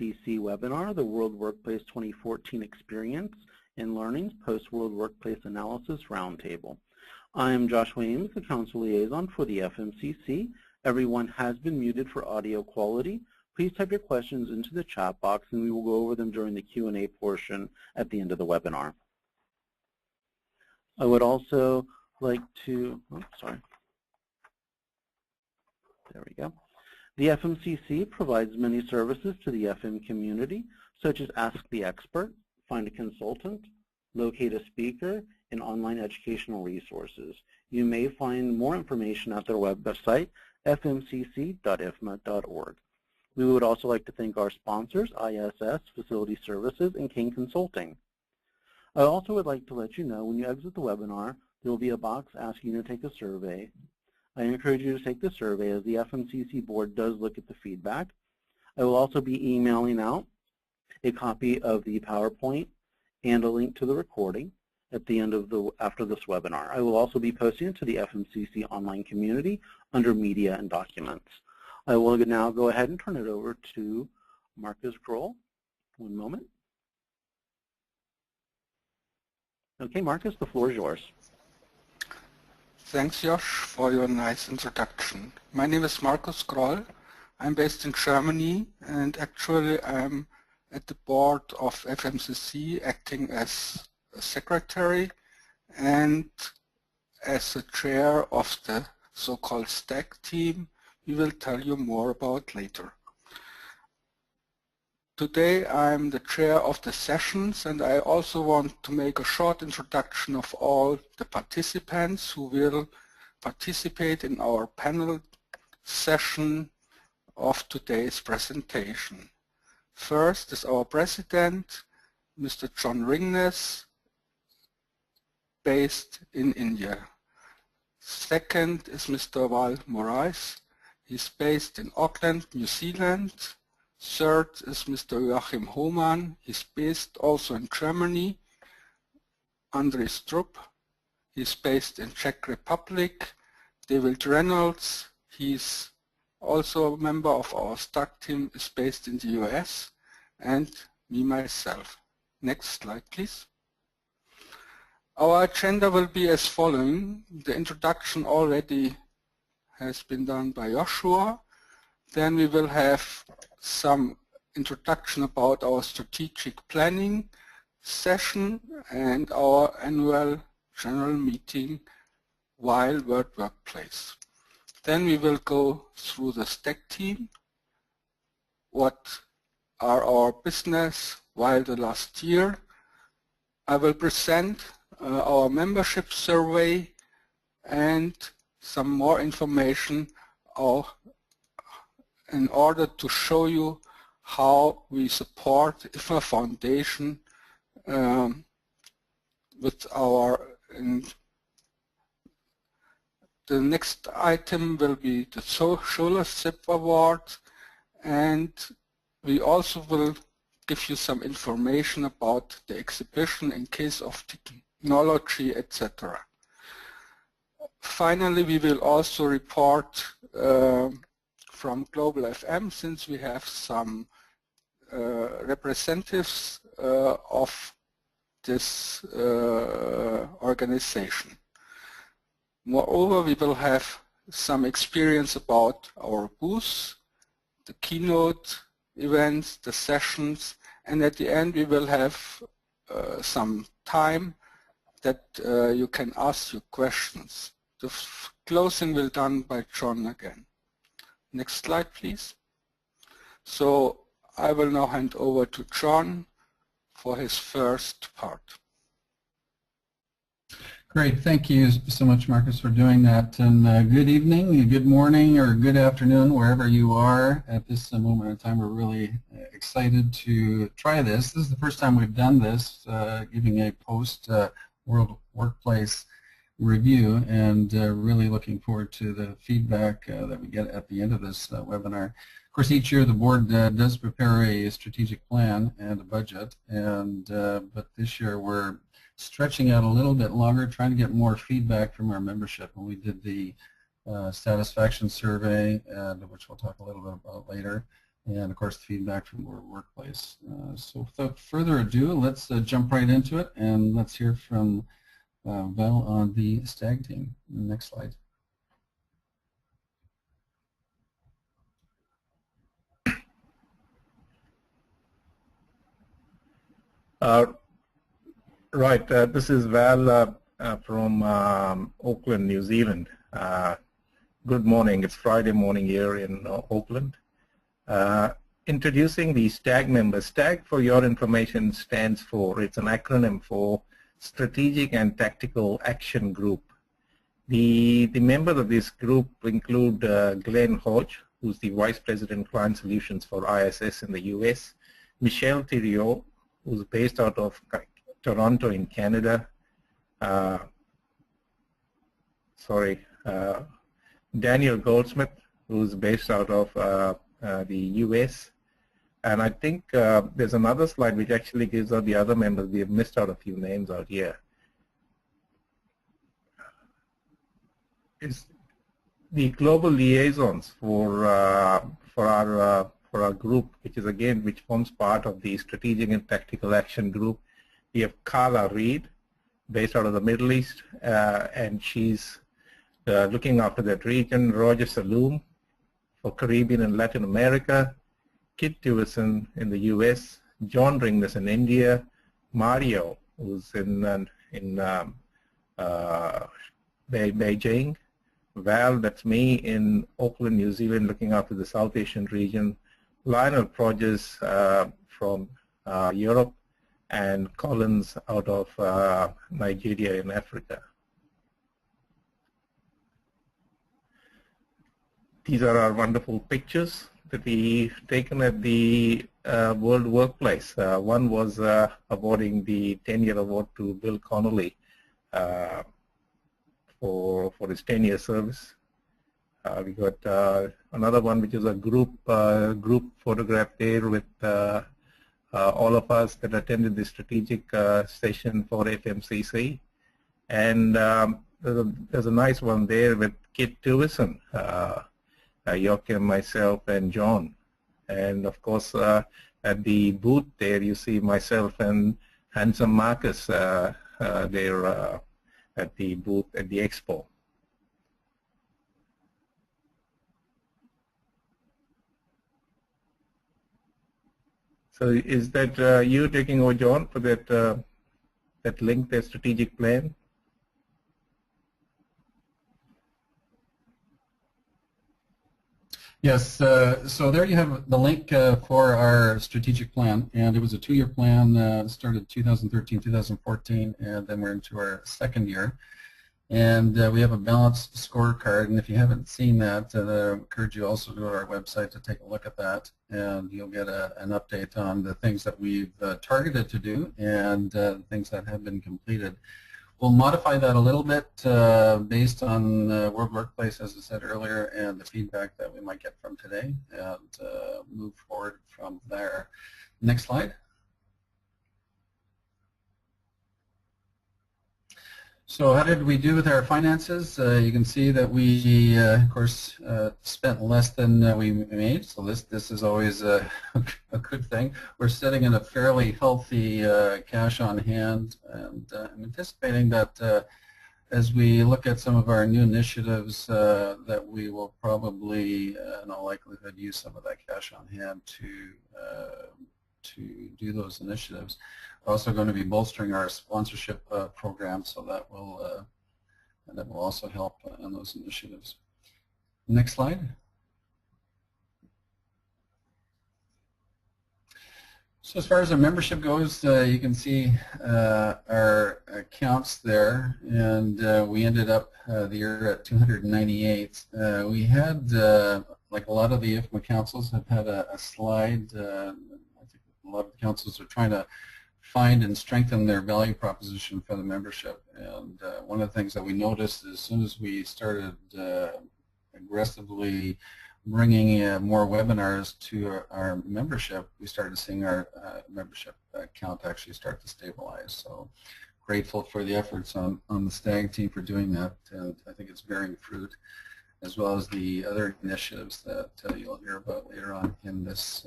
FMCC webinar, the World Workplace 2014 Experience and Learnings Post-World Workplace Analysis Roundtable. I am Joachim, the Council Liaison for the FMCC. Everyone has been muted for audio quality. Please type your questions into the chat box and we will go over them during the Q&A portion at the end of the webinar. I would also like to, there we go. The FMCC provides many services to the FM community, such as Ask the Expert, Find a Consultant, Locate a Speaker, and online educational resources. You may find more information at their website, fmcc.ifma.org. We would also like to thank our sponsors, ISS, Facility Services, and King Consulting. I also would like to let you know when you exit the webinar, there will be a box asking you to take a survey. I encourage you to take the survey as the FMCC board does look at the feedback. I will also be emailing out a copy of the PowerPoint and a link to the recording at the end of after this webinar. I will also be posting it to the FMCC online community under media and documents. I will now go ahead and turn it over to Markus Groll. One moment. Okay, Markus, the floor is yours. Thanks, Josh, for your nice introduction. My name is Markus Groll. I'm based in Germany, and actually I'm at the board of FMCC, acting as a secretary and as the chair of the so-called Stag Team. We will tell you more about later. Today I'm the chair of the sessions, and I also want to make a short introduction of all the participants who will participate in our panel session of today's presentation. First is our president, Mr. John Ringness, based in India. Second is Mr. Moraes. He's based in Auckland, New Zealand. Third is Mr. Joachim Hohmann. He's based also in Germany. Ondrej Strup. He's based in Czech Republic. Reynolds. He's also a member of our Stag Team, is based in the US. And me, myself. Next slide, please. Our agenda will be as following. The introduction already has been done by Joshua. Then we will have some introduction about our strategic planning session and our annual general meeting while World Workplace. Then we will go through the Stag Team, what are our business while the last year. I will present our membership survey and some more information in order to show you how we support IFMA Foundation with our, the next item will be the Scholarship Award, and we also will give you some information about the exhibition in case of technology, etc. Finally, we will also report from Global FM, since we have some representatives of this organization. Moreover, we will have some experience about our booth, the keynote events, the sessions, and at the end we will have some time that you can ask your questions. The closing will be done by John again. Next slide, please. So I will now hand over to John for his first part. Great, thank you so much, Markus, for doing that. And good evening, good morning, or good afternoon, wherever you are at this moment in time. We're really excited to try this. This is the first time we've done this, giving a post-World Workplace review, and really looking forward to the feedback that we get at the end of this webinar. Of course, each year the board does prepare a strategic plan and a budget, and but this year we're stretching out a little bit longer, trying to get more feedback from our membership. And we did the satisfaction survey, which we'll talk a little bit about later. and of course the feedback from our workplace. So without further ado, let's jump right into it, and let's hear from Val on the Stag team. Next slide. Right, this is Val from Auckland, New Zealand. Good morning. It's Friday morning here in Auckland. Introducing the Stag member. Stag, for your information, stands for, it's an acronym for Strategic and Tactical Action Group. The members of this group include Glenn Hodge, who's the Vice President Client Solutions for ISS in the US, Michelle Thiriot, who's based out of Toronto in Canada, Daniel Goldsmith, who's based out of the US, and I think there's another slide which actually gives out the other members. We have missed out a few names out here. Is the global liaisons for our group, which forms part of the Strategic and Tactical Action Group. We have Carla Reed, based out of the Middle East, and she's looking after that region. Roger Saloom for Caribbean and Latin America, Kit Tewison in the US, John Ringness in India, Mario, who's in Beijing, Val, that's me in Auckland, New Zealand, looking after the South Asian region, Lionel Proges from Europe, and Collins out of Nigeria in Africa. These are our wonderful pictures that we've taken at the World Workplace. One was awarding the 10-year award to Bill Connolly for his 10-year service. We got another one, which is a group photograph there with all of us that attended the strategic session for FMCC. And there's a nice one there with Kit Tewison, Joachim, myself, and John. And of course, at the booth there, you see myself and handsome Markus there at the booth at the Expo. So is that you taking over, John, for that link, that strategic plan? Yes, so there you have the link for our strategic plan, and it was a 2-year plan, started 2013, 2014, and then we're into our 2nd year. And we have a balanced scorecard, and if you haven't seen that, I encourage you also to go to our website to take a look at that, and you'll get an update on the things that we've targeted to do and things that have been completed. We'll modify that a little bit based on World Workplace, as I said earlier, and the feedback that we might get from today, and move forward from there. Next slide. So how did we do with our finances? You can see that we, of course, spent less than we made, so this is always a good thing. We're sitting in a fairly healthy cash on hand, and I'm anticipating that as we look at some of our new initiatives that we will probably, in all likelihood, use some of that cash on hand to do those initiatives. We're also going to be bolstering our sponsorship program, so that will also help in those initiatives. Next slide. So as far as our membership goes, you can see our accounts there, and we ended up the year at 298. We had, like a lot of the IFMA councils, have had a slide. I think a lot of the councils are trying to find and strengthen their value proposition for the membership. And one of the things that we noticed as soon as we started aggressively bringing more webinars to our membership, we started seeing our membership count actually start to stabilize. So grateful for the efforts on the Stag team for doing that, and I think it's bearing fruit. as well as the other initiatives that you'll hear about later on in this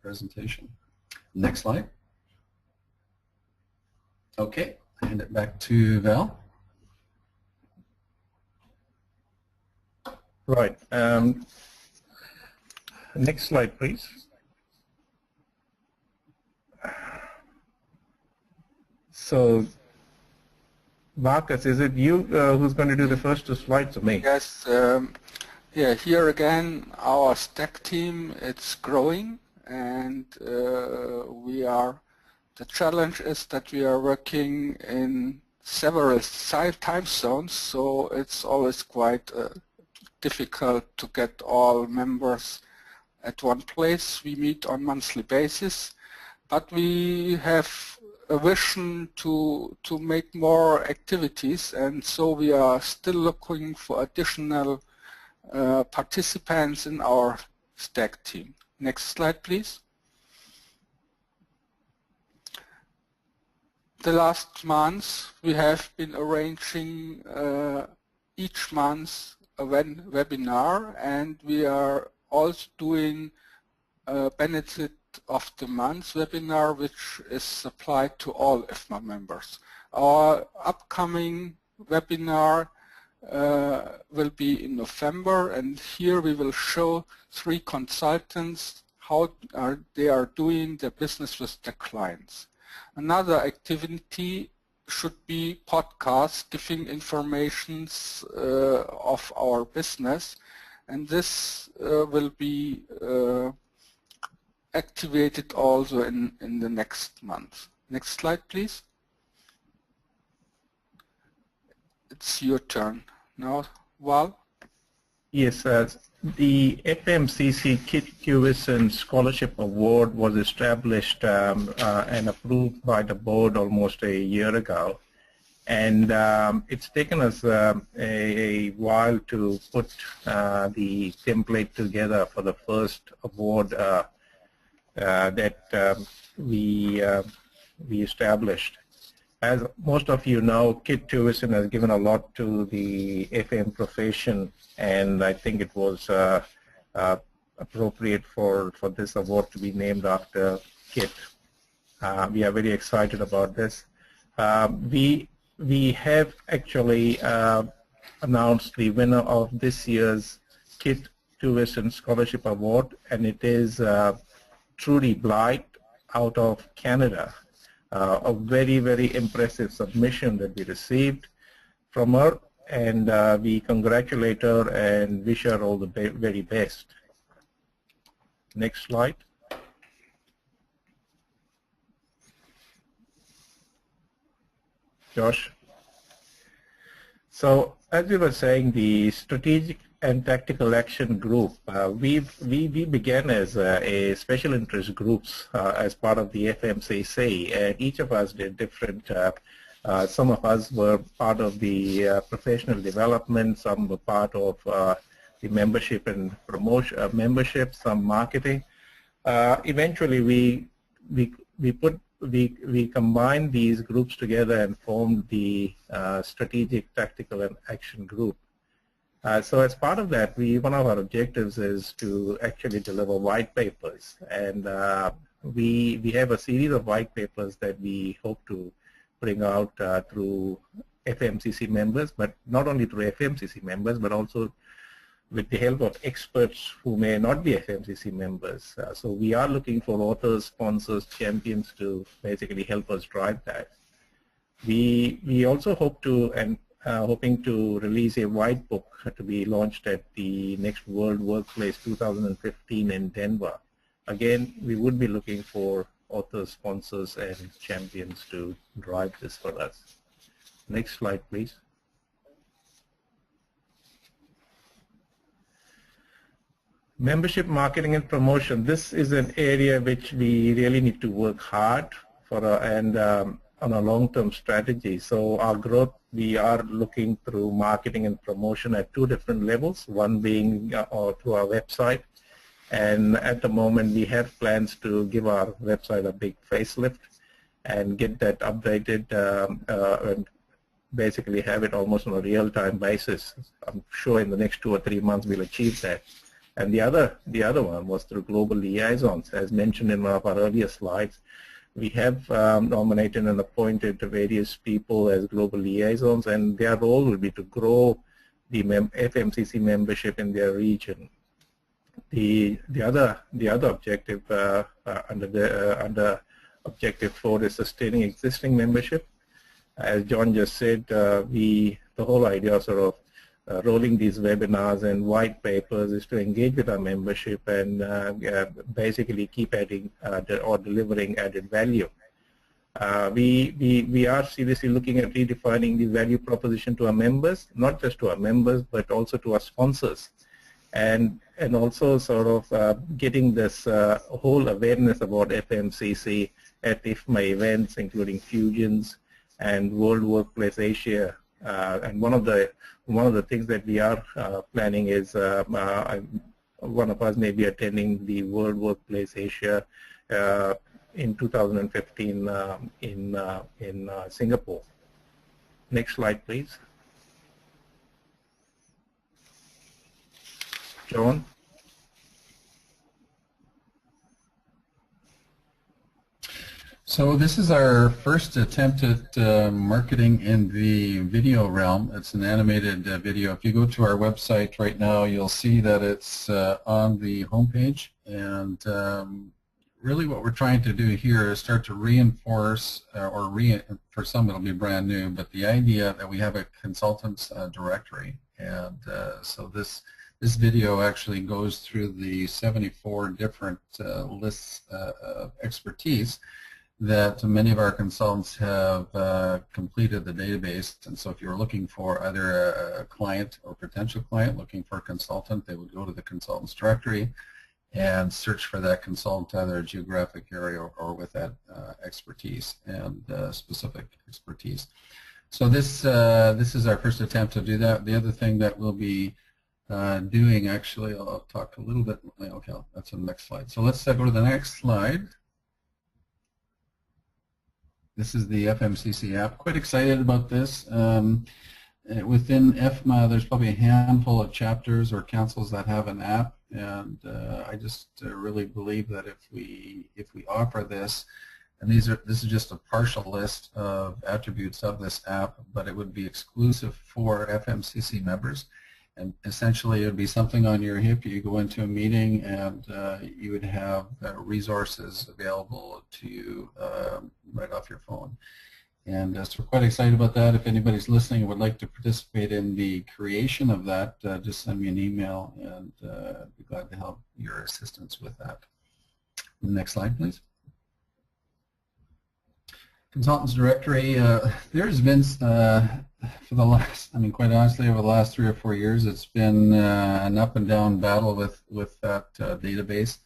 presentation. Next slide. Okay, hand it back to Val. Right. Next slide, please. So, Markus, is it you who's going to do the first two slides, or me? Yes. Yeah. Here again, our Stag Team, it's growing, and the challenge is that we are working in several time zones, so it's always quite difficult to get all members at one place. We meet on monthly basis, but we have a vision to make more activities, and so we are still looking for additional participants in our Stag Team. Next slide, please. The last month we have been arranging each month a webinar, and we are also doing a benefit of the month webinar, which is applied to all IFMA members. Our upcoming webinar will be in November, and here we will show 3 consultants how they are doing their business with their clients. Another activity should be podcasts giving informations of our business, and this will be activated also in the next month. Next slide, please. It's your turn now, Val. Yes, the FMCC Kit Tuition Scholarship Award was established and approved by the board almost a year ago, and it's taken us a while to put the template together for the first award that we established. As most of you know, Kit Tuition has given a lot to the FM profession, and I think it was appropriate for this award to be named after Kit. We are very excited about this. We have actually announced the winner of this year's Kit Tuition Scholarship Award, and it is Trudy Blight out of Canada. A very, very impressive submission that we received from her, and we congratulate her and wish her all the very best. Next slide. Josh. So as we were saying, the Strategic and Tactical Action Group, we began as a special interest groups as part of the FMCC, and each of us did different, some of us were part of the professional development, some were part of the membership and promotion, membership, some marketing. Eventually we combined these groups together and formed the Strategic, Tactical and Action Group. So as part of that, one of our objectives is to actually deliver white papers, and we have a series of white papers that we hope to bring out through FMCC members, but not only through FMCC members, but also with the help of experts who may not be FMCC members. So we are looking for authors, sponsors, champions to basically help us drive that. We also hope to, and hoping to release a white book to be launched at the next World Workplace 2015 in Denver. Again, we would be looking for authors, sponsors, and champions to drive this for us. Next slide, please. Membership marketing and promotion. This is an area which we really need to work hard for, on a long-term strategy. So our growth, we are looking through marketing and promotion at 2 different levels, one being through our website, and at the moment we have plans to give our website a big facelift and get that updated and basically have it almost on a real-time basis. I'm sure in the next 2 or 3 months we'll achieve that. And the other one was through global liaisons. As mentioned in one of our earlier slides, we have nominated and appointed various people as global liaisons, and their role will be to grow the FMCC membership in their region. The other objective under Objective 4 is sustaining existing membership. As John just said, the whole idea of sort of rolling these webinars and white papers is to engage with our membership and basically keep adding or delivering added value. We are seriously looking at redefining the value proposition to our members, not just to our members, but also to our sponsors. And also sort of getting this whole awareness about FMCC at IFMA events, including Fusions and World Workplace Asia. And one of the things that we are planning is one of us may be attending the World Workplace Asia in 2015 in Singapore. Next slide, please. John? So this is our first attempt at marketing in the video realm. It's an animated video. If you go to our website right now, you'll see that it's on the homepage. And really what we're trying to do here is start to reinforce, for some it'll be brand new, but the idea that we have a consultants directory. And so this video actually goes through the 74 different lists of expertise that many of our consultants have completed the database. And so if you're looking for either a client or potential client looking for a consultant, they would go to the consultants directory and search for that consultant, either a geographic area or with that expertise and specific expertise. So this is our first attempt to do that. The other thing that we'll be doing, actually, I'll talk a little bit, okay, that's on the next slide. So let's go to the next slide. This is the FMCC app. Quite excited about this. Within IFMA, there's probably a handful of chapters or councils that have an app, and I just really believe that if we offer this, and this is just a partial list of attributes of this app, but it would be exclusive for FMCC members. And essentially, it would be something on your hip. You go into a meeting, and you would have resources available to you right off your phone. And so we're quite excited about that. If anybody's listening and would like to participate in the creation of that, just send me an email, and I'd be glad to help your assistance with that. Next slide, please. Consultants directory, there's been, for the last, I mean, quite honestly, over the last 3 or 4 years, it's been an up and down battle with that database.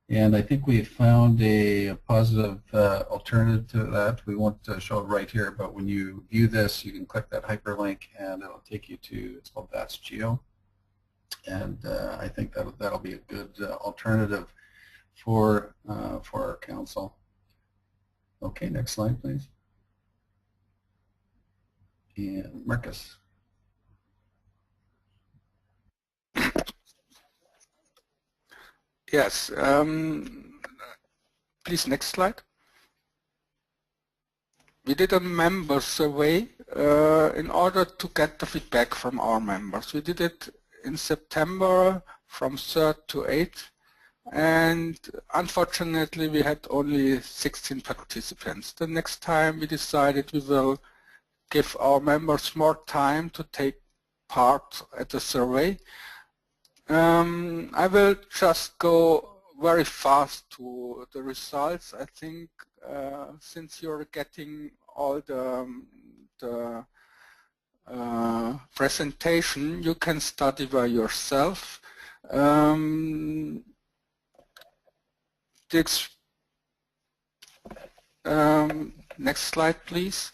And I think we found a positive alternative to that. We won't show it right here, but when you view this, you can click that hyperlink, and it'll take you to, it's called That's Geo. And I think that'll be a good alternative for our council. Okay, next slide, please. And Markus. Yes, please, next slide. We did a member survey in order to get the feedback from our members. We did it in September from 3rd to 8th. And unfortunately, we had only 16 participants. The next time we decided we will give our members more time to take part at the survey. I will just go very fast to the results. I think since you're getting all the presentation, you can study by yourself. Next slide, please.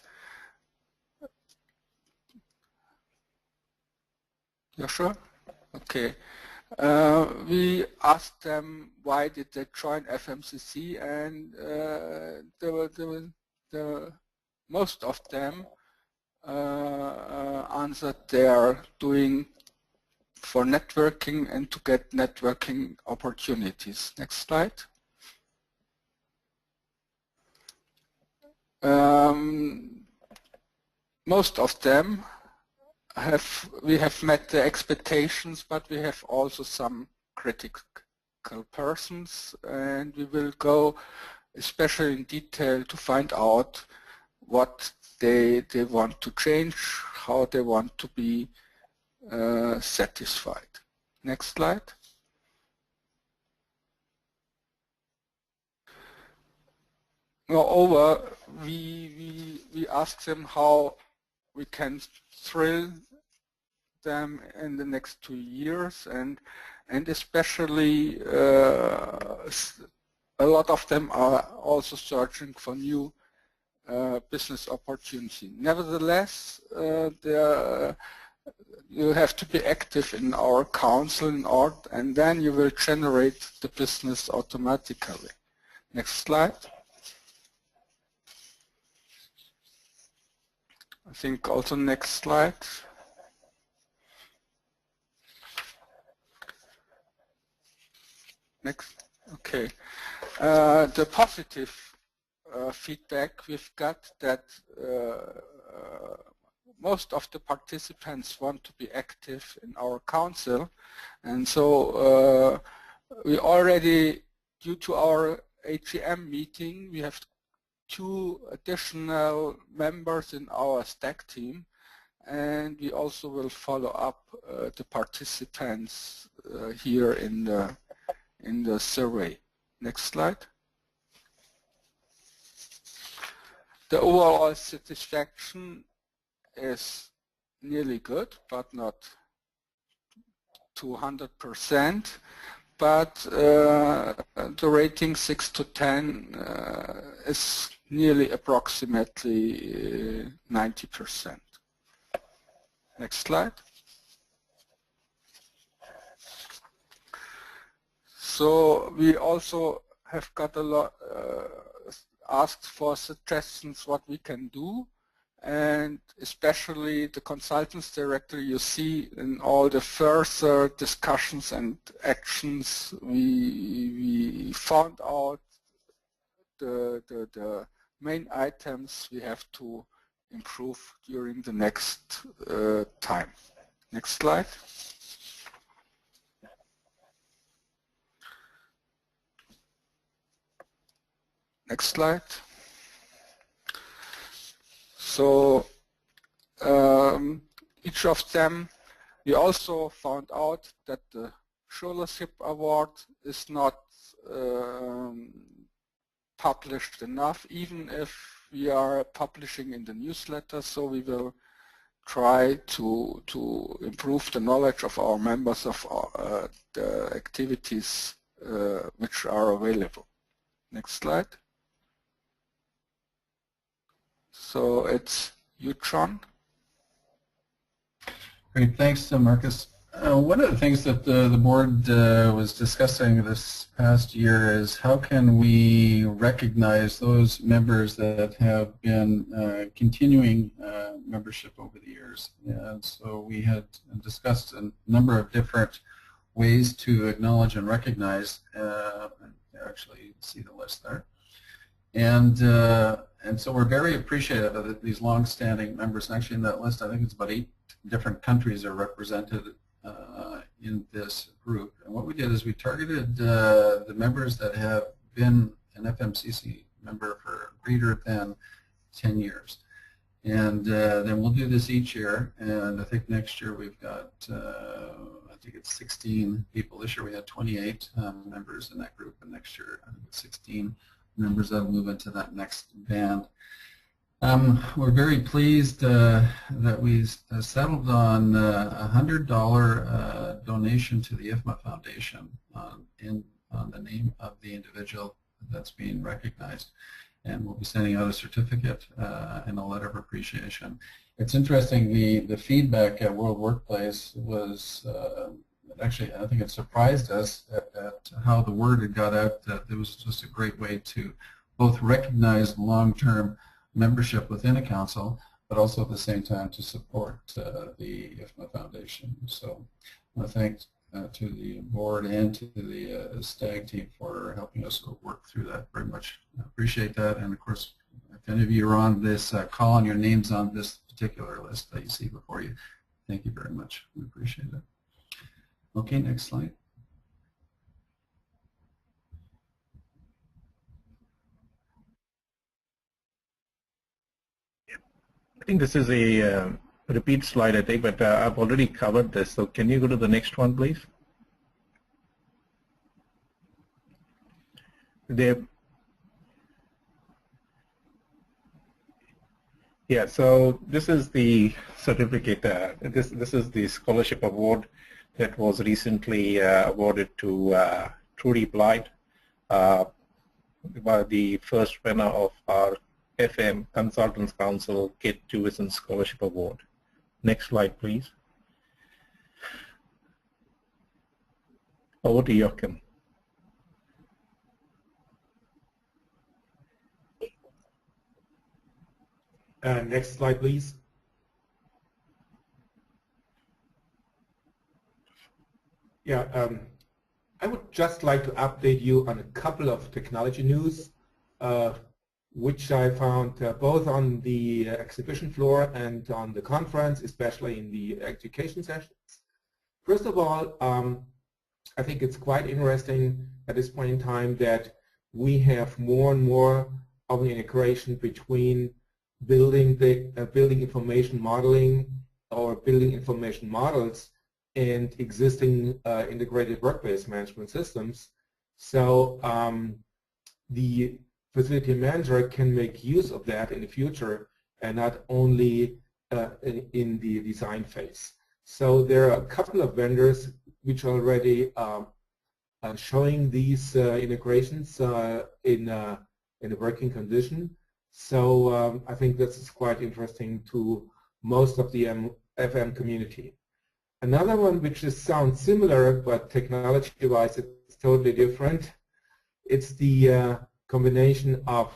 You sure? Okay. We asked them why did they join FMCC, and most of them answered they are doing for networking and to get networking opportunities. Next slide. Most of them we have met the expectations, but we have also some critical persons, and we will go especially in detail to find out what they want to change, how they want to be satisfied. Next slide. Moreover, we ask them how we can thrill them in the next 2 years, and especially a lot of them are also searching for new business opportunity. Nevertheless, you have to be active in our council and then you will generate the business automatically. Next slide. I think also next slide. Next. Okay. The positive feedback we've got that most of the participants want to be active in our council, and so we already, due to our AGM meeting, we have 2 additional members in our Stag team, and we also will follow up the participants here in the survey. Next slide. The overall satisfaction is nearly good, but not 200%. But the rating 6 to 10 is nearly approximately 90%. Next slide. So we also have got a lot asked for suggestions what we can do, and especially the consultants directory. You see in all the further discussions and actions we found out the main items we have to improve during the next time. Next slide. Next slide. So each of them, we also found out that the Scholarship Award is not published enough, even if we are publishing in the newsletter. So we will try to improve the knowledge of our members of the activities which are available. Next slide. So it's you, John. Great, thanks, Markus. One of the things that the board was discussing this past year is how can we recognize those members that have been continuing membership over the years. And so we had discussed a number of different ways to acknowledge and recognize. Actually, you can see the list there. And so we're very appreciative of these long-standing members. And actually in that list, I think it's about 8 different countries are represented in this group. And what we did is we targeted the members that have been an FMCC member for greater than 10 years. And then we'll do this each year. And I think next year we've got, I think it's 16 people. This year we had 28 members in that group. And next year, I think it's 16 members that will move into that next band. We're very pleased that we settled on a $100 donation to the IFMA Foundation on the name of the individual that's being recognized. And we'll be sending out a certificate and a letter of appreciation. It's interesting, the feedback at World Workplace was actually, I think it surprised us at how the word had got out that it was just a great way to both recognize long-term membership within a council, but also at the same time to support the IFMA Foundation. So I want to thank to the board and to the Stag team for helping us work through that. Very much appreciate that. And of course, if any of you are on this call and your name's on this particular list that you see before you, thank you very much. We appreciate it. Okay, next slide. I think this is a repeat slide, I think, but I've already covered this. So can you go to the next one, please? Yeah, so this is the certificate. This is the scholarship award that was recently awarded to Trudy Blight, the first winner of our FM Consultants Council Kit Tuition Scholarship Award. Next slide, please. Over to Joachim. Next slide, please. Yeah, I would just like to update you on a couple of technology news, which I found both on the exhibition floor and on the conference, especially in the education sessions. First of all, I think it's quite interesting at this point in time that we have more and more of an integration between building information modeling or building information models and existing integrated work-based management systems. So the facility manager can make use of that in the future and not only in the design phase. So there are a couple of vendors which are already showing these integrations in a working condition. So I think this is quite interesting to most of the FM community. Another one which sounds similar, but technology-wise it's totally different. It's the combination of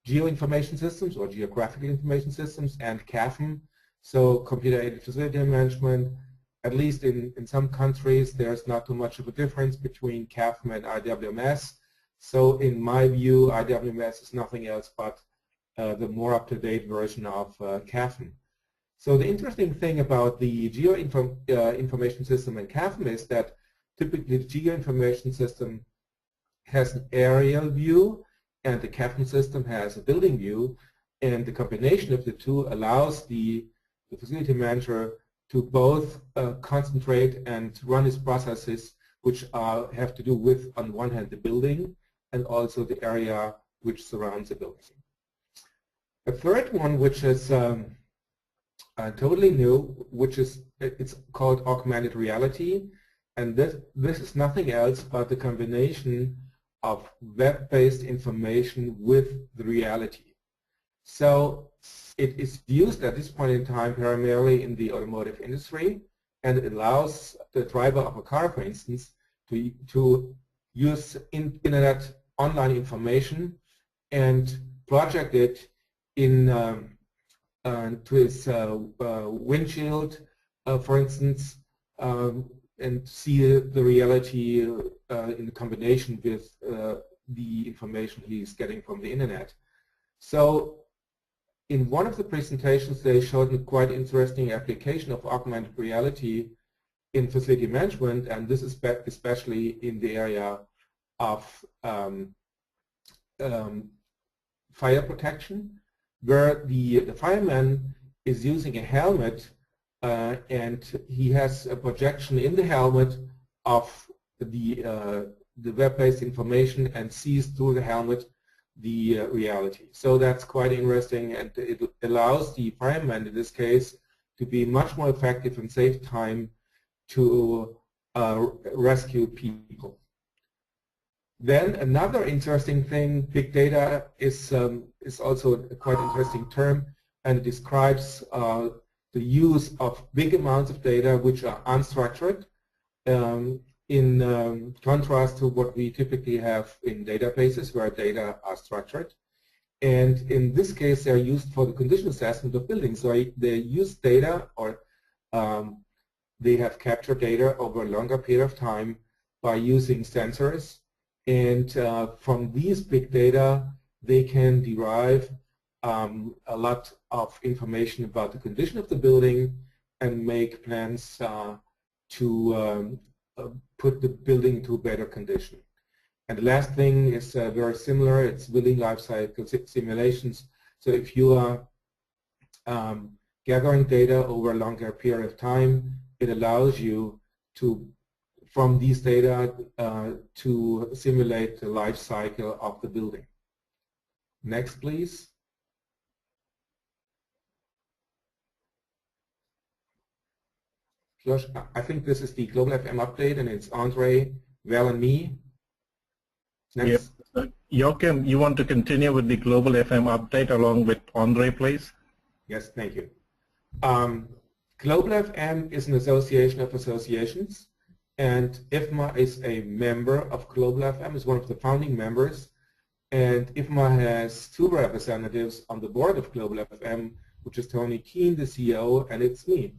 geoinformation systems or geographical information systems and CAFM, so computer-aided facility management. At least in some countries there's not too much of a difference between CAFM and IWMS. So in my view, IWMS is nothing else but the more up-to-date version of CAFM. So the interesting thing about the geoinformation system and CAFM is that typically the geoinformation system has an aerial view and the CAFM system has a building view, and the combination of the two allows the facility manager to both concentrate and run his processes which have to do with, on one hand, the building and also the area which surrounds the building. A third one, which is totally new, it's called augmented reality, and this is nothing else but the combination of web-based information with the reality. So it is used at this point in time primarily in the automotive industry, and it allows the driver of a car, for instance, to use internet online information and project it in to his windshield, for instance, and see the reality in combination with the information he's getting from the internet. So in one of the presentations they showed a quite interesting application of augmented reality in facility management, and this is especially in the area of fire protection, where the fireman is using a helmet and he has a projection in the helmet of the web-based information and sees through the helmet the reality. So that's quite interesting, and it allows the fireman in this case to be much more effective and save time to rescue people. Then another interesting thing, big data is also a quite interesting term, and it describes the use of big amounts of data which are unstructured, in contrast to what we typically have in databases where data are structured. And in this case, they are used for the condition assessment of buildings. So they use data, or they have captured data over a longer period of time by using sensors. And from these big data, they can derive a lot of information about the condition of the building and make plans to put the building into better condition. And the last thing is very similar. It's building life cycle simulations. So if you are gathering data over a longer period of time, it allows you to, from these data, to simulate the life cycle of the building. Next, please. Josh, I think this is the Global FM update, and it's Ondrej, Val, and me. Next. Yep. Joachim, you want to continue with the Global FM update along with Ondrej, please? Yes, thank you. Global FM is an association of associations, and IFMA is a member of Global FM, is one of the founding members, and IFMA has 2 representatives on the board of Global FM, which is Tony Keane, the CEO, and it's me.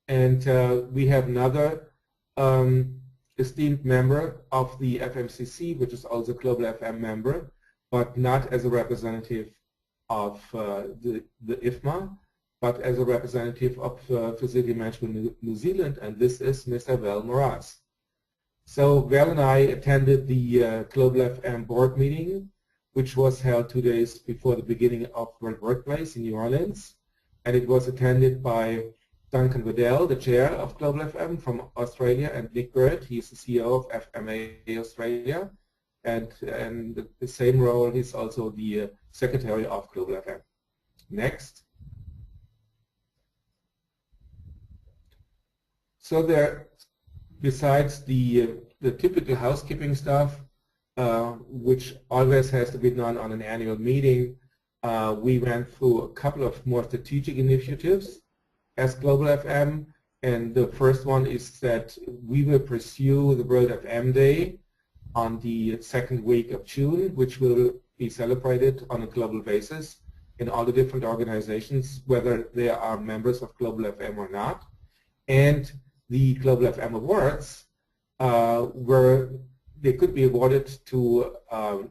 And we have another esteemed member of the FMCC, which is also a Global FM member, but not as a representative of the IFMA, but as a representative of Facility Management New Zealand, and this is Mr. Val Moraes. So Val and I attended the Global FM board meeting, which was held 2 days before the beginning of World Workplace in New Orleans, and it was attended by Duncan Waddell, the chair of Global FM from Australia, and Nick Bird, he's the CEO of FMA Australia, and the same role, he's also the secretary of Global FM. Next. So there, besides the typical housekeeping stuff, which always has to be done on an annual meeting, we went through a couple of more strategic initiatives as Global FM, and the first one is that we will pursue the World FM Day on the 2nd week of June, which will be celebrated on a global basis in all the different organizations, whether they are members of Global FM or not. And the Global FM Awards, where they could be awarded to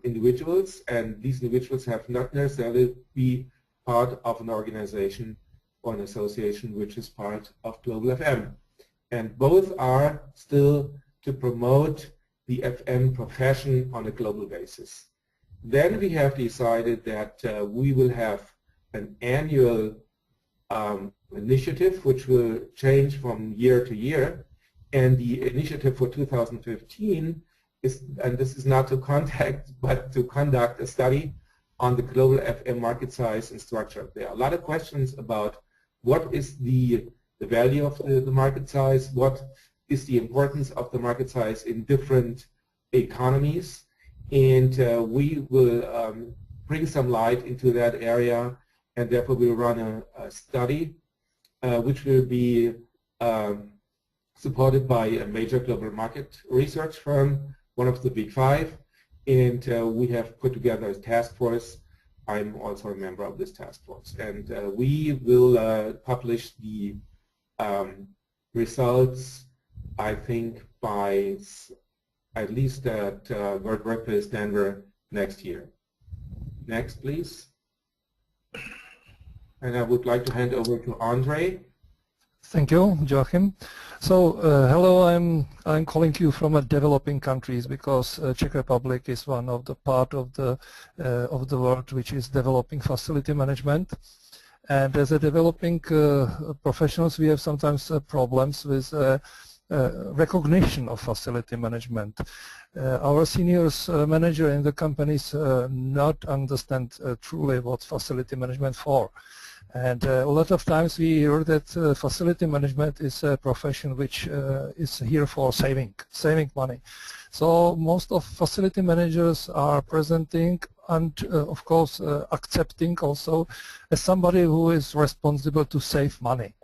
individuals, and these individuals have not necessarily be part of an organization or an association which is part of Global FM. And both are still to promote the FM profession on a global basis. Then we have decided that we will have an annual initiative which will change from year to year, and the initiative for 2015 is, and this is not to contact, but to conduct a study on the global FM market size and structure. There are a lot of questions about what is the value of the market size, what is the importance of the market size in different economies, and we will bring some light into that area, and therefore we'll run a study which will be supported by a major global market research firm, one of the big 5, and we have put together a task force. I'm also a member of this task force, and we will publish the results, I think, by at least at World Workplace Denver next year. Next, please. And I would like to hand over to Ondrej. Thank you, Joachim. So, hello, I'm calling you from developing countries, because Czech Republic is one of the part of the world which is developing facility management. And as a developing professionals, we have sometimes problems with recognition of facility management. Our seniors manager in the companies not understand truly what facility management for. And a lot of times we hear that facility management is a profession which is here for saving money. So most of facility managers are presenting and of course accepting also as somebody who is responsible to save money.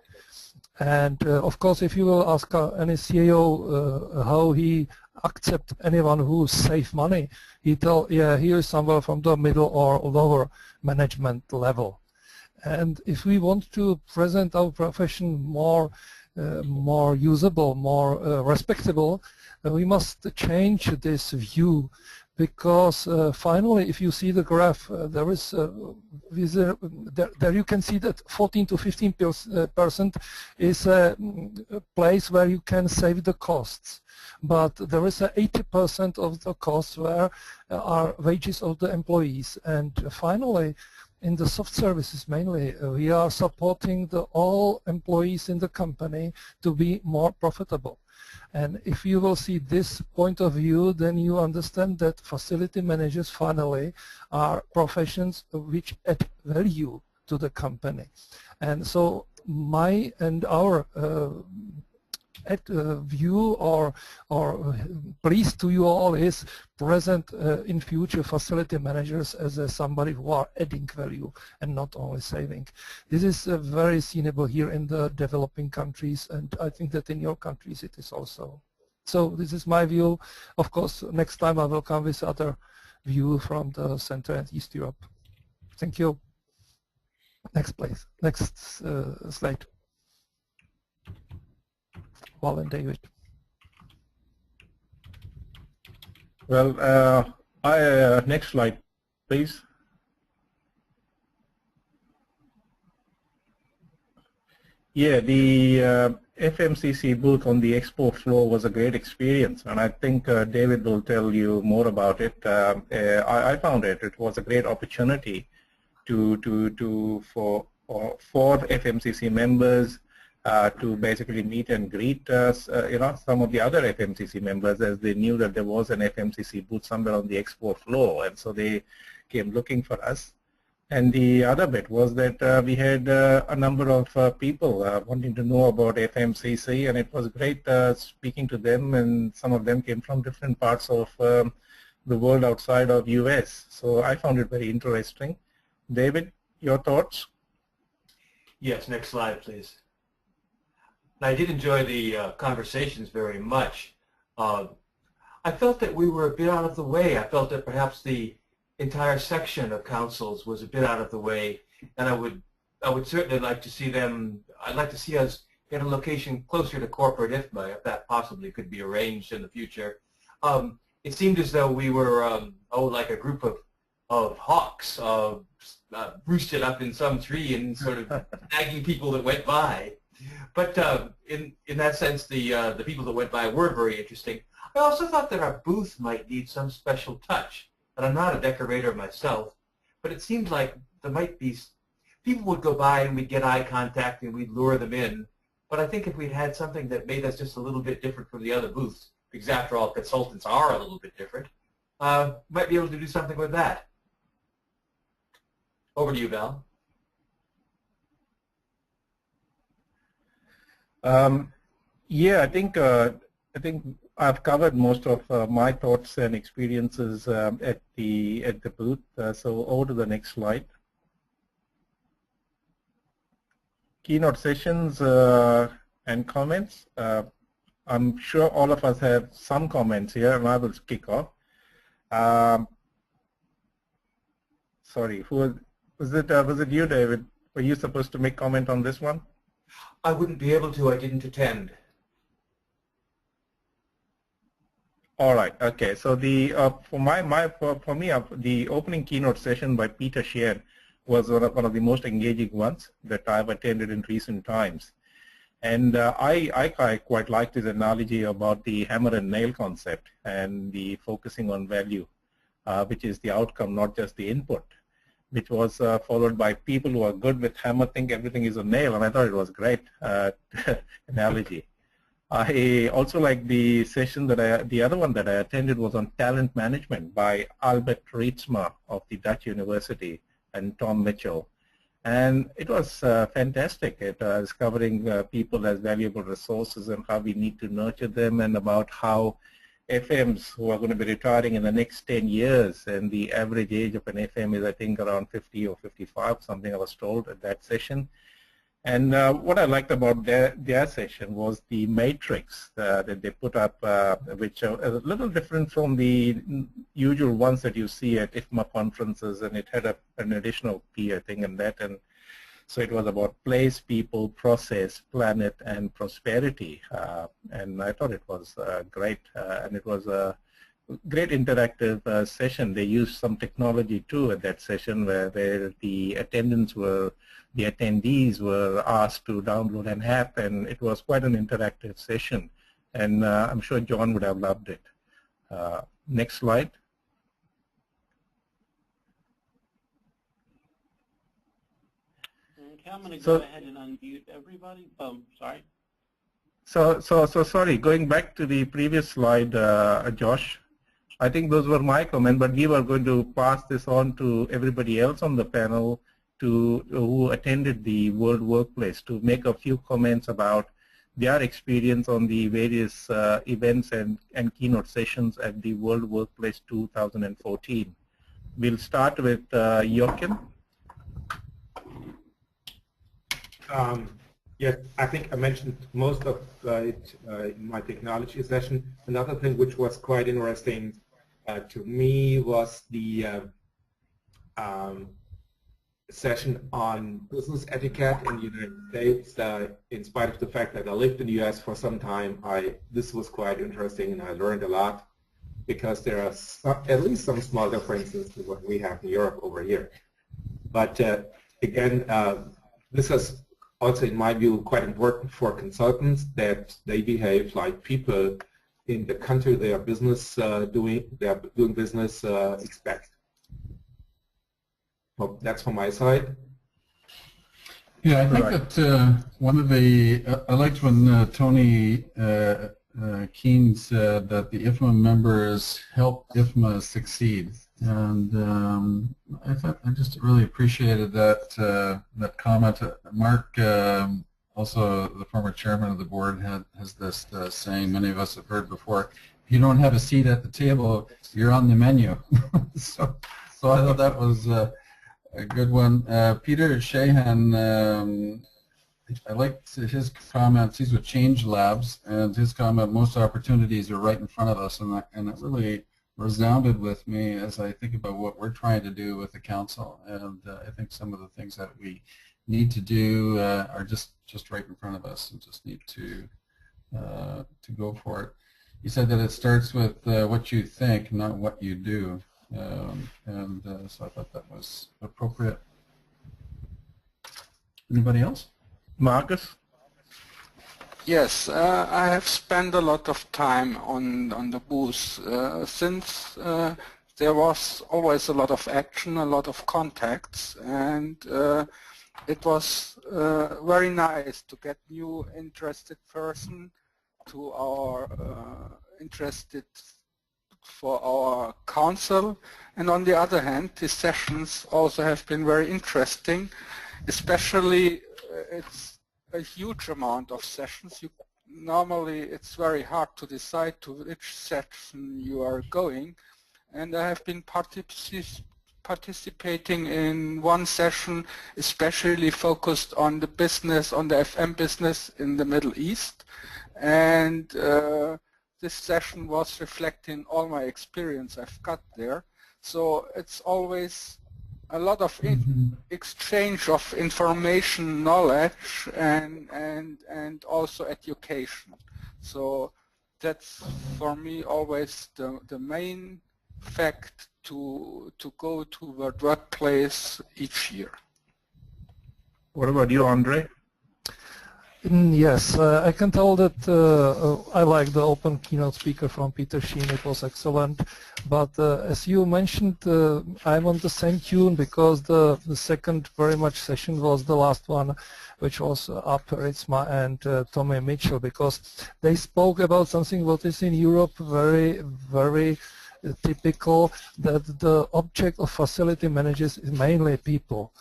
And of course, if you will ask any CEO how he accept anyone who save money. He tell, yeah, here is somewhere from the middle or lower management level. And if we want to present our profession more usable, more respectable, we must change this view, because finally, if you see the graph, there you can see that 14 to 15% is a place where you can save the costs, but there is 80% of the costs where are wages of the employees. And finally, in the soft services mainly, we are supporting all employees in the company to be more profitable. And if you will see this point of view, then you understand that facility managers finally are professions which add value to the company. And so my and our view or please to you all is present in future facility managers as somebody who are adding value and not only saving. This is very seenable here in the developing countries, and I think that in your countries it is also. So this is my view. Of course, next time I will come with other view from the Central and East Europe. Thank you. Next please. Next slide. Val and David. Well, next slide, please. Yeah, the FMCC booth on the Expo floor was a great experience, and I think David will tell you more about it. I found it was a great opportunity for FMCC members to basically meet and greet some of the other FMCC members, as they knew that there was an FMCC booth somewhere on the Expo floor, and so they came looking for us. And the other bit was that we had a number of people wanting to know about FMCC, and it was great speaking to them, and some of them came from different parts of the world outside of US. So I found it very interesting. David, your thoughts? Yes, next slide, please. I did enjoy the conversations very much. I felt that we were a bit out of the way. I felt that perhaps the entire section of councils was a bit out of the way, and I would certainly like to see them. I'd like to see us get a location closer to corporate IFMA, if that possibly could be arranged in the future. It seemed as though we were like a group of hawks roosted up in some tree and sort of nagging people that went by. But in that sense, the people that went by were very interesting. I also thought that our booth might need some special touch. And I'm not a decorator myself, but it seems like there might be, people would go by and we'd get eye contact and we'd lure them in. But I think if we'd had something that made us just a little bit different from the other booths, because after all, consultants are a little bit different, might be able to do something with that. Over to you, Val. Yeah, I think I've covered most of my thoughts and experiences at the booth. So over to the next slide. Keynote sessions and comments. I'm sure all of us have some comments here, and I will kick off. Sorry, was it you, David? Were you supposed to make comment on this one? I wouldn't be able to. I didn't attend. All right. Okay. So the for me the opening keynote session by Peter Sheehan was one of the most engaging ones that I've attended in recent times, and I quite liked his analogy about the hammer and nail concept and the focusing on value, which is the outcome, not just the input, which was followed by people who are good with hammer think everything is a nail, and I thought it was a great analogy. I also like the session the other one that I attended was on talent management by Albert Reitsma of the Dutch University and Tom Mitchell. And it was fantastic. It was covering people as valuable resources and how we need to nurture them, and about how FMs who are going to be retiring in the next 10 years, and the average age of an FM is I think around 50 or 55, something I was told at that session. And what I liked about their session was the matrix that they put up, which are a little different from the usual ones that you see at IFMA conferences, and it had an additional P, I think, in that. And so it was about place, people, process, planet, and prosperity. And I thought it was great, and it was a great interactive session. They used some technology too at that session where the attendees were asked to download an app, and it was quite an interactive session. And I'm sure John would have loved it. Next slide. Okay, I'm going to go ahead and unmute everybody. Oh, sorry. So sorry, going back to the previous slide, Josh, I think those were my comments, but we were going to pass this on to everybody else on the panel who attended the World Workplace to make a few comments about their experience on the various events and keynote sessions at the World Workplace 2014. We'll start with Joachim. Yes, I think I mentioned most of it in my technology session. Another thing which was quite interesting to me was the session on business etiquette in the United States. In spite of the fact that I lived in the US for some time, this was quite interesting, and I learned a lot, because there are at least some small differences to what we have in Europe over here. But again, this is also, in my view, quite important for consultants, that they behave like people in the country they are doing business expect. So that's from my side. Yeah, I think that one of the I liked when Tony Keene said that the IFMA members help IFMA succeed, and I just really appreciated that comment. Mark, also the former chairman of the board, has this saying many of us have heard before: if you don't have a seat at the table, you're on the menu. so I thought that was a good one. Peter Shahan, I liked his comments. He's with Change Labs, and his comment, most opportunities are right in front of us, and that really resounded with me as I think about what we're trying to do with the council. And I think some of the things that we need to do are just right in front of us, and just need to go for it. You said that it starts with what you think, not what you do. So I thought that was appropriate. Anybody else? Markus? Yes, I have spent a lot of time on the booth since there was always a lot of action, a lot of contacts, and it was very nice to get new interested person to our interested for our council. And on the other hand, the sessions also have been very interesting, especially it's a huge amount of sessions. Normally it's very hard to decide to which section you are going, and I have been participating in one session especially focused on the business, on the FM business in the Middle East, and this session was reflecting all my experience I've got there. So it's always a lot of exchange of information, knowledge, and also education. So that's for me always the main fact to go to the workplace each year. What about you, Ondrej? Yes, I can tell that I like the open keynote speaker from Peter Sheen. It was excellent. But as you mentioned, I'm on the same tune, because the second very much session was the last one, which was IFMA and Tommy Mitchell, because they spoke about something what is in Europe very, very typical, that the object of facility managers is mainly people.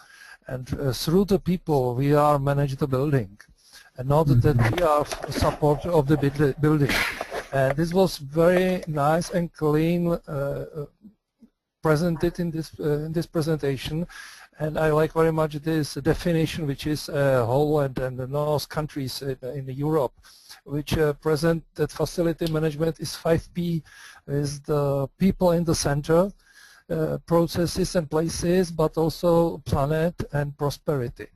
And through the people, we are manage the building, and not that we are support of the building. And this was very nice and clean presented in this presentation. And I like very much this definition, which is Holland and the North countries in Europe, which present that facility management is 5P, with the people in the center, processes and places, but also planet and prosperity.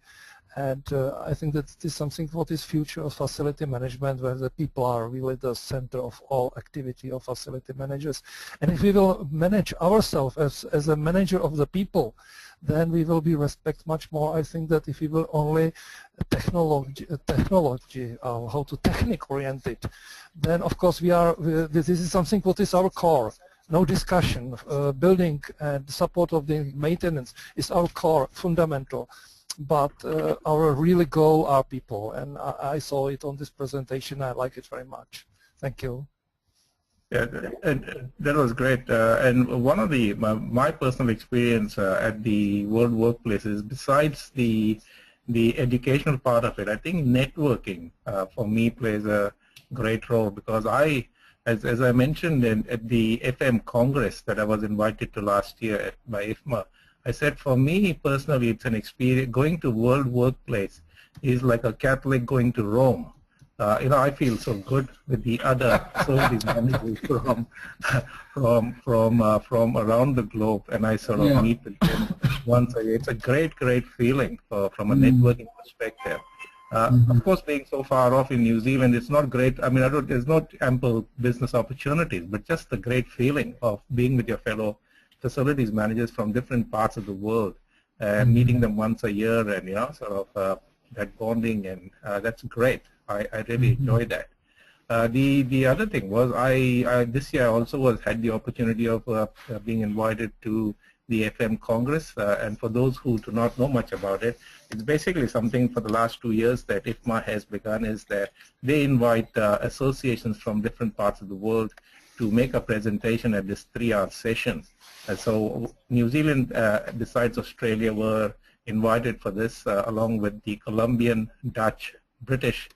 And I think that this is something what is future of facility management, where the people are really the center of all activity of facility managers. And if we will manage ourselves as a manager of the people, then we will be respect much more. I think that if we will only technology how to technique orient it, then of course this is something what is our core. No discussion. Building and support of the maintenance is our core, fundamental. But our really goal are people, and I saw it on this presentation. I like it very much. Thank you. Yeah, and that was great. And one of my personal experience at the World Workplace is, besides the educational part of it, I think networking for me plays a great role, because as I mentioned at the FM Congress that I was invited to last year by IFMA, I said, for me personally, it's an experience. Going to World Workplace is like a Catholic going to Rome. I feel so good with the other service managers from around the globe, and I sort of meet with them once a year. It's a great feeling from a networking perspective. Of course, being so far off in New Zealand, it's not great. I mean, there's not ample business opportunities, but just the great feeling of being with your fellow facilities managers from different parts of the world, meeting them once a year, and sort of that bonding, and that's great. I really enjoyed that. The other thing was, I this year also had the opportunity of being invited to the FM Congress, and for those who do not know much about it, it's basically something for the last 2 years that IFMA has begun, is that they invite associations from different parts of the world to make a presentation at this 3-hour session. So New Zealand, besides Australia, were invited for this, along with the Colombian, Dutch, British,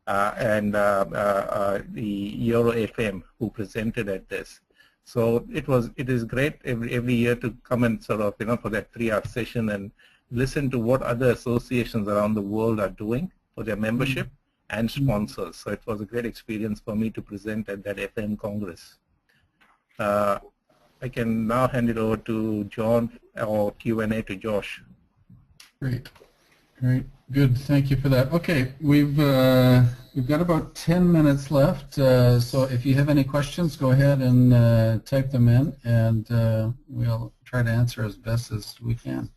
and the Euro FM, who presented at this. So it is great every year to come and sort of, for that 3-hour session and listen to what other associations around the world are doing for their membership and sponsors. So it was a great experience for me to present at that FM Congress. I can now hand it over to John, or Q&A to Josh. Great. Good. Thank you for that. Okay, we've got about 10 minutes left. So if you have any questions, go ahead and type them in, and we'll try to answer as best as we can.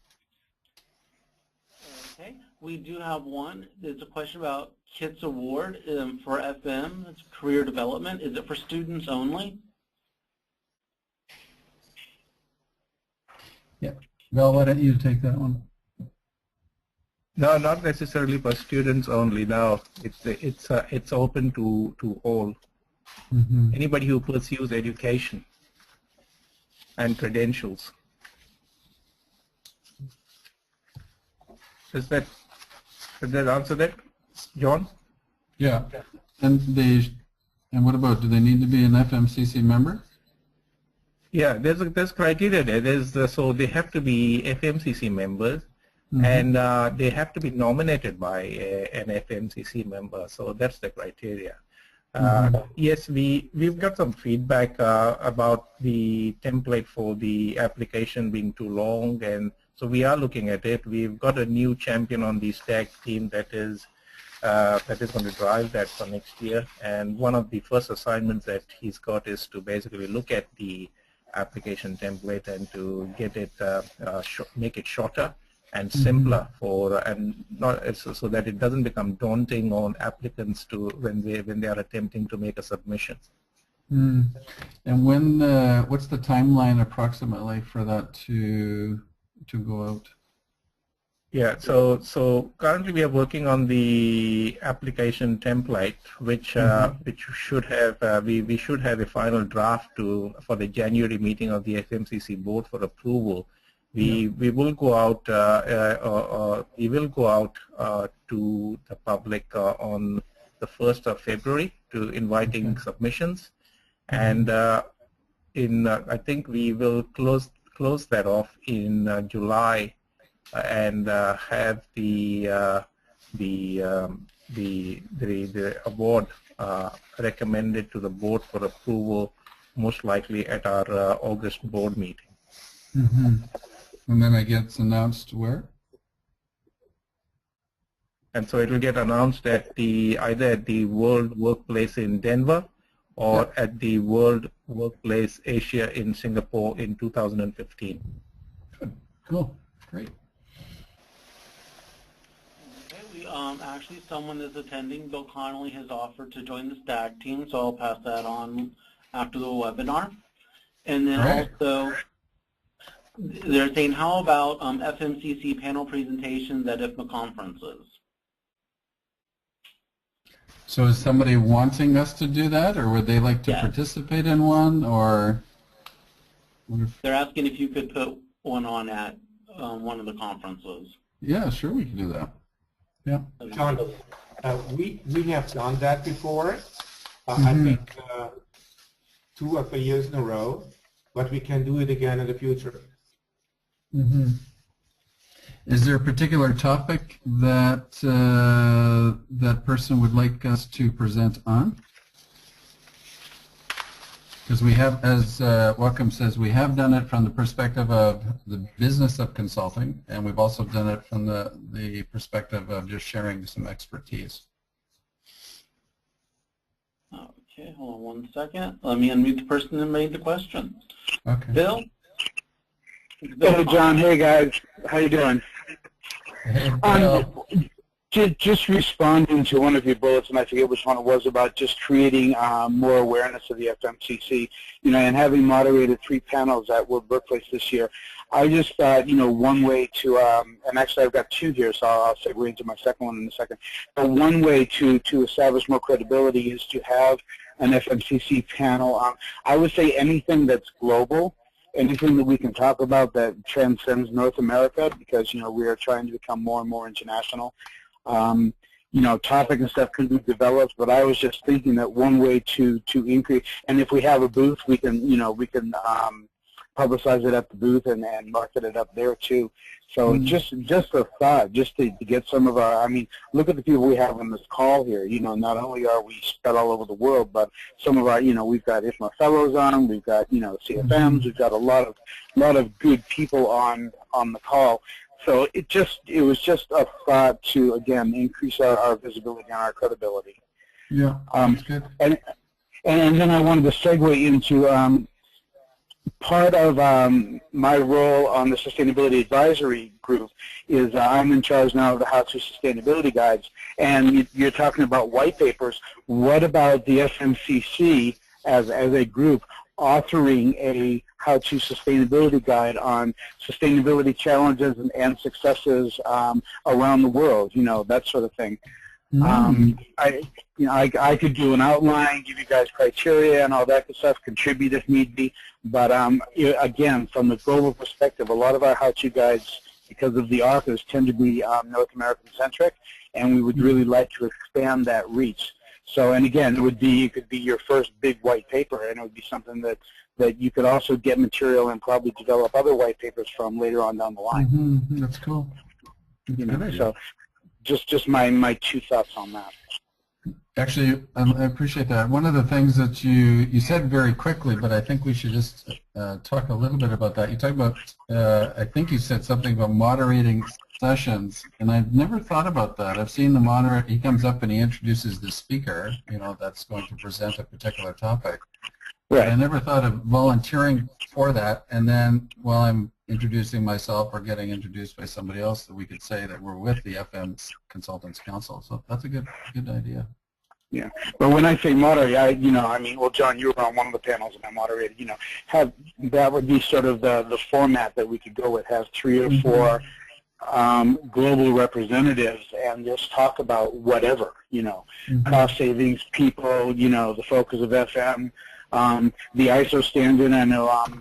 Okay, we do have one. There's a question about KITS Award for FM. It's career development. Is it for students only? Yeah. Val, why don't you take that one? No, not necessarily for students only. Now it's open to all. Anybody who pursues education and credentials. Did that answer that, John? Yeah. And what about, do they need to be an FMCC member? Yeah, there's criteria there. So they have to be FMCC members. And they have to be nominated by an FMCC member, so that's the criteria. Yes, we've got some feedback about the template for the application being too long, and so we are looking at it. We've got a new champion on the Stag team that is going to drive that for next year, and one of the first assignments that he's got is to basically look at the application template and to get it, make it shorter and simpler and not so that it doesn't become daunting on applicants to when they are attempting to make a submission. And when what's the timeline approximately for that to go out? Yeah, so currently we are working on the application template, which should have we should have a final draft for the January meeting of the FMCC board for approval. We will go out to the public on the 1st of February to inviting submissions, and I think we will close that off in July and have the award recommended to the board for approval, most likely at our August board meeting. Mm-hmm. And then it gets announced where? And so it will get announced at either at the World Workplace in Denver or at the World Workplace Asia in Singapore in 2015. Good. Cool. Great. Okay, actually someone is attending. Bill Connolly has offered to join the Stag Team, so I'll pass that on after the webinar. And then also, they're saying, how about FMCC panel presentations at IFMA conferences? So is somebody wanting us to do that, or would they like to participate in one, or? They're asking if you could put one on at one of the conferences. Yeah, sure, we can do that. Yeah. John, we have done that before. I think 2 or 3 years in a row, but we can do it again in the future. Mm-hmm. Is there a particular topic that that person would like us to present on? Because we have, as Joachim says, we have done it from the perspective of the business of consulting, and we've also done it from the perspective of just sharing some expertise. Okay, hold on one second. Let me unmute the person that made the question. Okay. Bill? Hey, John. Hey, guys. How you doing? Hey, Bill. Just responding to one of your bullets, and I forget which one it was, about just creating more awareness of the FMCC, and having moderated 3 panels at World Workplace this year. I just thought, one way to, and actually I've got 2 here, so I'll segue into my second one in a second. But one way to establish more credibility is to have an FMCC panel. I would say anything that's global, anything that we can talk about that transcends North America, because, we are trying to become more and more international. Topic and stuff can be developed, but I was just thinking that one way to increase, and if we have a booth, we can, publicize it at the booth and market it up there too. So just a thought, just to get some of our, look at the people we have on this call here. Not only are we spread all over the world, but some of our, we've got IFMA fellows on, we've got, CFMs, we've got a lot of good people on the call. So it was just a thought to, again, increase our visibility and our credibility. Yeah, that's good. And then I wanted to segue into part of my role on the Sustainability Advisory Group is I'm in charge now of the How-To Sustainability Guides. And you're talking about white papers. What about the FMCC as a group authoring a How-To Sustainability Guide on sustainability challenges and successes around the world, that sort of thing? I could do an outline, give you guys criteria and all that good stuff, contribute if need be. But again, from the global perspective, a lot of our how-to guides, because of the authors, tend to be North American centric, and we would really like to expand that reach. So, and again, it could be your first big white paper, and it would be something that you could also get material and probably develop other white papers from later on down the line. That's cool. So just my 2 thoughts on that. Actually, I appreciate that. One of the things that you said very quickly, but I think we should just talk a little bit about that. You talked about, I think you said something about moderating sessions, and I've never thought about that. I've seen the moderator, he comes up and he introduces the speaker, that's going to present a particular topic. Right. But I never thought of volunteering for that, and then while I'm introducing myself or getting introduced by somebody else, that we could say that we're with the FM Consultants Council. So that's a good idea. Yeah, but when I say moderate, well, John, you were on one of the panels and I moderated. That would be sort of the format that we could go with. Have 3 or 4 global representatives and just talk about whatever. Cost savings, people. The focus of FM. The ISO standard, I know,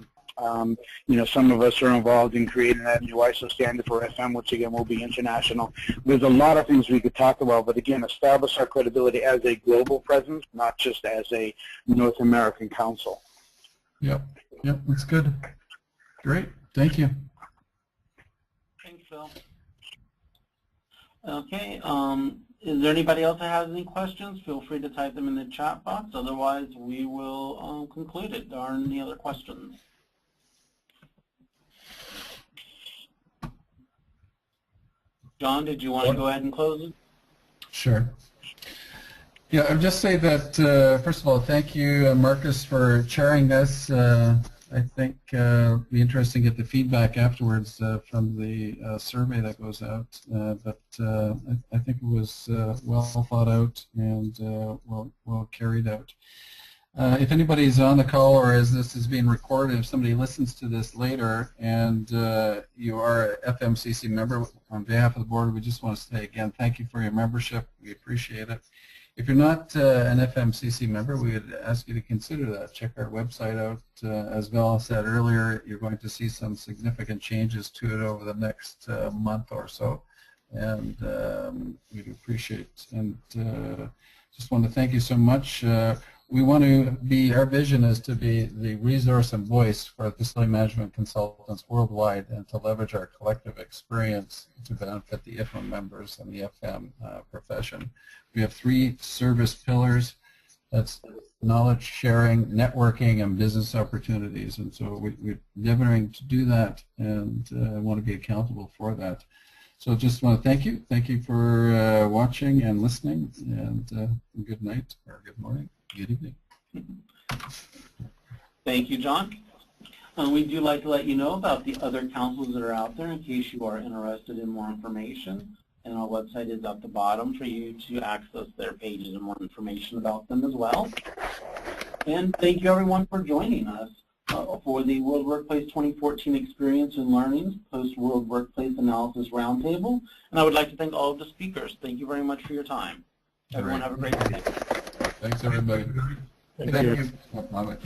some of us are involved in creating that new ISO standard for FM, which again will be international. There's a lot of things we could talk about, but again, establish our credibility as a global presence, not just as a North American council. Yep, that's good. Great, thank you. Thanks, Phil. Okay. Is there anybody else that has any questions? Feel free to type them in the chat box. Otherwise, we will conclude it. There aren't any other questions. John, did you want to go ahead and close it? Sure. Yeah, I'll just say that, first of all, thank you, Markus, for chairing this. I think it'll be interesting to get the feedback afterwards from the survey that goes out. But I think it was well thought out and well carried out. If anybody's on the call or as this is being recorded, if somebody listens to this later and you are a FMCC member, on behalf of the board, we just want to say again, thank you for your membership. We appreciate it. If you're not an FMCC member, we would ask you to consider that. Check our website out. As Val said earlier, you're going to see some significant changes to it over the next month or so, and we'd appreciate. And just want to thank you so much. We want to be, our vision is to be the resource and voice for facility management consultants worldwide and to leverage our collective experience to benefit the IFMA members and the FM profession. We have 3 service pillars. That's knowledge sharing, networking, and business opportunities. And so we're endeavoring to do that and want to be accountable for that. So just want to thank you. Thank you for watching and listening, and good night or good morning. Good evening. Thank you, John. We do like to let you know about the other councils that are out there in case you are interested in more information. And our website is at the bottom for you to access their pages and more information about them as well. And thank you, everyone, for joining us for the World Workplace 2014 Experience and Learnings Post-World Workplace Analysis Roundtable. And I would like to thank all of the speakers. Thank you very much for your time. Everyone have a great day. Thanks, everybody. Thank you. Bye-bye.